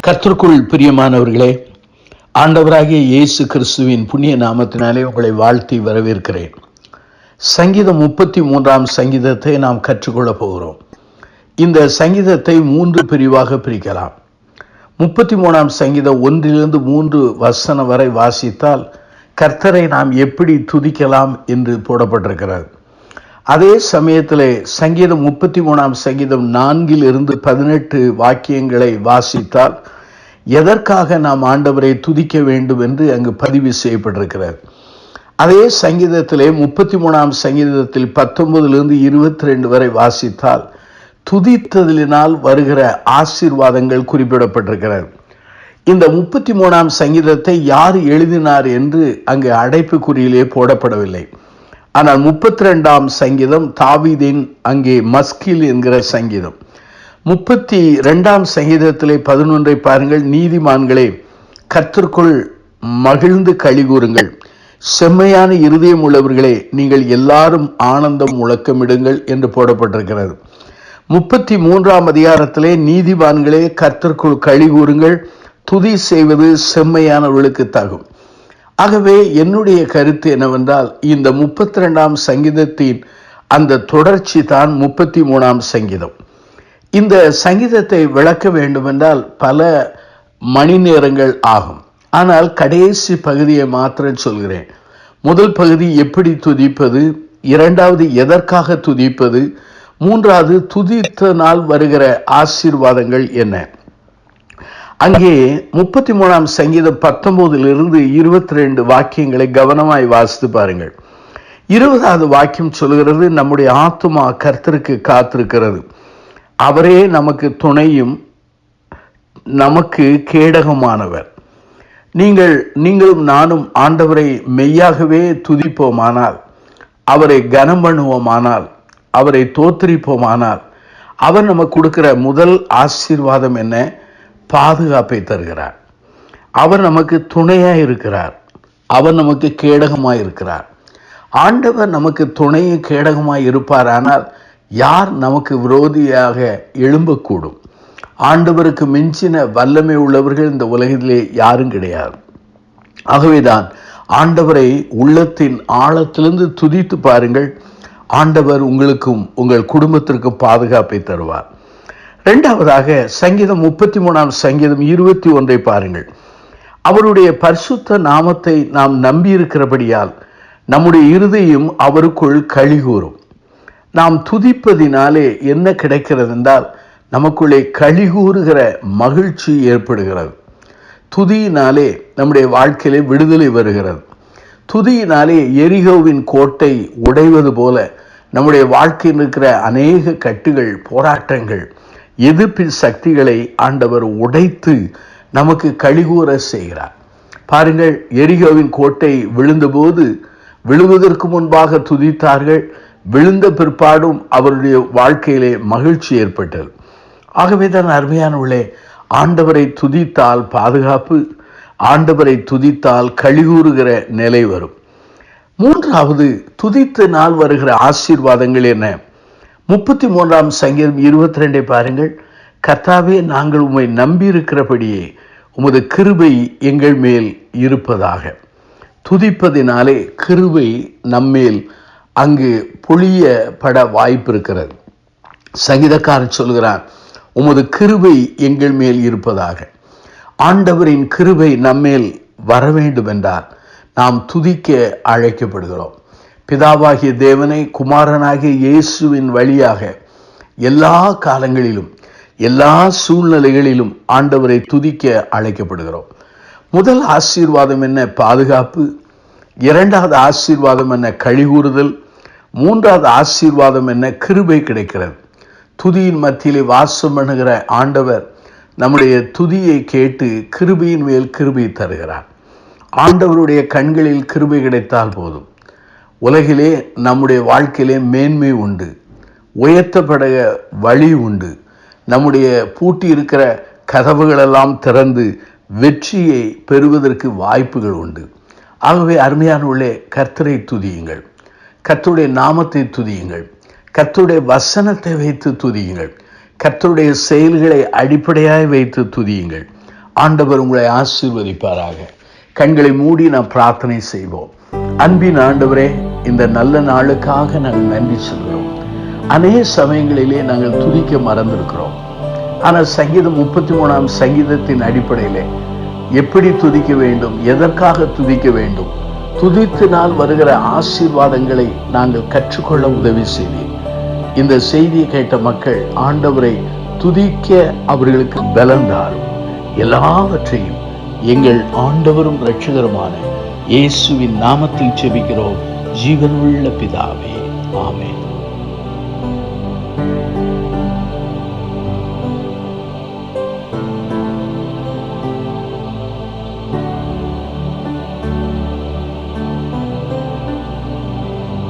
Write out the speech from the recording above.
கர்த்தருக்குள் பிரியமானவர்களே, ஆண்டவராகிய இயேசு கிறிஸ்துவின் புண்ணிய நாமத்தினாலே உங்களை வாழ்த்தி வரவேற்கிறேன். சங்கீதம் 33ஆம் சங்கீதத்தை நாம் கற்றுக்கொள்ளப் போகிறோம். இந்த சங்கீதத்தை 3 பிரிவாக பிரிக்கலாம். 33ஆம் சங்கீதம் 1 3 வசனம் வரை வாசித்தால் கர்த்தரை நாம் எப்படி துதிக்கலாம் என்று போடப்பட்டிருக்கிறது. அதே சமயத்திலே சங்கீதம் 33ஆம் சங்கீதம் 4 18 வாக்கியங்களை வாசித்தால் எதற்காக நாம் ஆண்டவரை துதிக்க வேண்டும் என்று அங்கு பதிவு செய்யப்பட்டிருக்கிறது. அதே சங்கீதத்திலே 33ஆம் சங்கீதத்தில் 19 22 வரை வாசித்தால் துதித்ததினால் வருகிற ஆசீர்வாதங்கள் குறிப்பிடப்பட்டிருக்கிறது. இந்த 33ஆம் சங்கீதத்தை யார் எழுதினார் என்று அங்கு அடைப்புக்குறியிலே போடப்படவில்லை. ஆனால் 32ஆம் சங்கீதம் தாவீதின் அங்கே மஸ்கில் என்கிற சங்கீதம். 32ஆம் சங்கீதத்திலே 11 பாருங்கள். நீதிமான்களே, கர்த்தருக்குள் மகிழ்ந்து களிகூருங்கள், செம்மையான இருதயம் உள்ளவர்களே, நீங்கள் எல்லாரும் ஆனந்தம் முழக்கமிடுங்கள் என்று போடப்பட்டிருக்கிறது. 33ஆம் அதிகாரத்திலே நீதிமான்களே, கர்த்தருக்குள் களிகூருங்கள், துதி செய்வது செம்மையானவர்களுக்கு தகும். ஆகவே என்னுடைய கருத்து என்னவென்றால், இந்த 32ஆம் சங்கீதத்தின் அந்த தொடர்ச்சி தான் 33ஆம் சங்கீதம். இந்த சங்கீதத்தை விளக்க வேண்டுமென்றால் பல மணி நேரங்கள் ஆகும். ஆனால் கடைசி பகுதியை மாத்திரம் சொல்கிறேன். முதல் பகுதி எப்படி துதிப்பது, இரண்டாவது எதற்காக துதிப்பது, மூன்றாவது துதித்தனால் வருகிற ஆசீர்வாதங்கள் என்ன. அங்கே 33ஆம் சங்கீதம் 19 22 வாக்கியங்களை கவனமாய் வாசித்து பாருங்கள். 20வது வாக்கியம் சொல்கிறது, நம்முடைய ஆத்துமா கர்த்தருக்கு காத்திருக்கிறது, அவரே நமக்கு துணையும் நமக்கு கேடகமானவர். நீங்களும் நானும் ஆண்டவரை மெய்யாகவே துதிப்போமானால், அவரை கனம் பண்ணுவோமானால், அவரை தோத்திரிப்போமானால், அவர் நமக்கு கொடுக்கிற முதல் ஆசீர்வாதம் என்ன? பாதுகாப்பை தருகிறார். அவர் நமக்கு துணையாய் இருக்கிறார், அவர் நமக்கு கேடகமாய் இருக்கிறார். ஆண்டவர் நமக்கு துணையும் கேடகமாய் இருப்பார். ஆனால் யார் நமக்கு விரோதியாக எழும்பக்கூடும்? ஆண்டவருக்கு மிஞ்சின வல்லமை உள்ளவர்கள் இந்த உலகத்திலே யாரும் கிடையாது. ஆகவேதான் ஆண்டவரை உள்ளத்தின் ஆழத்திலிருந்து துதித்து பாருங்கள். ஆண்டவர் உங்களுக்கும் உங்கள் குடும்பத்திற்கும் பாதுகாப்பை தருவார். இரண்டாவதாக சங்கீதம் 33ஆம் சங்கீதம் 21 பாருங்கள். அவருடைய பரிசுத்த நாமத்தை நாம் நம்பியிருக்கிறபடியால் நம்முடைய இருதயம் அவருக்குள் களிகூரும். நாம் துதிப்பதினாலே என்ன கிடைக்கிறது என்றால், நமக்குள்ளே களிகூறுகிற மகிழ்ச்சி ஏற்படுகிறது. துதியினாலே நம்முடைய வாழ்க்கையிலே விடுதலை வருகிறது. துதியினாலே எரிகோவின் கோட்டை உடைவது போல நம்முடைய வாழ்க்கையில் இருக்கிற அநேக கட்டுகள், போராட்டங்கள், எதிர்ப்பின் சக்திகளை ஆண்டவர் உடைத்து நமக்கு களிகூற செய்கிறார். பாருங்கள், எரிகோவின் கோட்டை விழுந்தபோது விழுவதற்கு முன்பாக துதித்தார்கள். விழுந்த பிற்பாடும் அவருடைய வாழ்க்கையிலே மகிழ்ச்சி ஏற்பட்டது. ஆகவே தான் அருமையானவர்களே, ஆண்டவரை துதித்தால் பாதுகாப்பு, ஆண்டவரை துதித்தால் களிகூறுகிற நிலை வரும். மூன்றாவது, துதித்த நாள் வருகிற ஆசீர்வாதங்கள் என்ன? 33ஆம் சங்கீதம் 22 பாருங்கள். கர்த்தாவே, நாங்கள் உம்மை நம்பியிருக்கிறபடியே உமது கிருபை எங்கள் மேல் இருப்பதாக. துதிப்பதினாலே கிருபை நம்மேல் அங்கு பொழியப்பட வாய்ப்பு இருக்கிறது. சங்கீதக்காரன் சொல்கிறான், உமது கிருபை எங்கள் மேல் இருப்பதாக. ஆண்டவரின் கிருபை நம்மேல் வர வேண்டும் என்றால் நாம் துதிக்க அழைக்கப்படுகிறோம். பிதாவாகிய தேவனை குமாரனாகிய இயேசுவின் வழியாக எல்லா காலங்களிலும் எல்லா சூழ்நிலைகளிலும் ஆண்டவரை துதிக்க அழைக்கப்படுகிறோம். முதல் ஆசீர்வாதம் என்ன? பாதுகாப்பு. இரண்டாவது ஆசீர்வாதம் என்ன? களிகூறுதல். மூன்றாவது ஆசீர்வாதம் என்ன? கிருபை கிடைக்கிறது. துதியின் மத்தியிலே வாசம் பண்ணுகிற ஆண்டவர் நம்முடைய துதியை கேட்டு கிருபையின் மேல் கிருபை தருகிறார். ஆண்டவருடைய கண்களில் கிருபை கிடைத்தால் போதும். உலகிலே நம்முடைய வாழ்க்கையிலே மேன்மை உண்டு, உயர்த்தப்பட வழி உண்டு. நம்முடைய பூட்டி இருக்கிற கதவுகளெல்லாம் திறந்து வெற்றியை பெறுவதற்கு வாய்ப்புகள் உண்டு. ஆகவே அருமையானவர்களே, கர்த்தரை துதியுங்கள், கர்த்தருடைய நாமத்தை துதியுங்கள், கர்த்தருடைய வசனத்தை வைத்து துதியுங்கள், கர்த்தருடைய செயல்களை அடிப்படையாய் வைத்து துதியுங்கள். ஆண்டவர் உங்களை ஆசீர்வதிப்பாராக. கண்களை மூடி நாம் பிரார்த்தனை செய்வோம். அன்பின் ஆண்டவரே, இந்த நல்ல நாளுக்காக நாங்கள் நன்றி சொல்கிறோம். அநேக சமயங்களிலே நாங்கள் துதிக்க மறந்திருக்கிறோம். ஆனால் சங்கீதம் 33ஆம் சங்கீதத்தின் அடிப்படையிலே எப்படி துதிக்க வேண்டும், எதற்காக துதிக்க வேண்டும், துதித்தினால் வருகிற ஆசீர்வாதங்களை நாங்கள் கற்றுக்கொள்ள உதவி செய்தேன். இந்த செய்தியை கேட்ட மக்கள் ஆண்டவரை துதிக்க அவர்களுக்கு பலன் தாரும். எல்லாவற்றையும் எங்கள் ஆண்டவரும் இரட்சகருமான இயேசுவின் நாமத்தில் ஜெபிக்கிறோம் ஜீவனுள்ள பிதாவே, ஆமென்.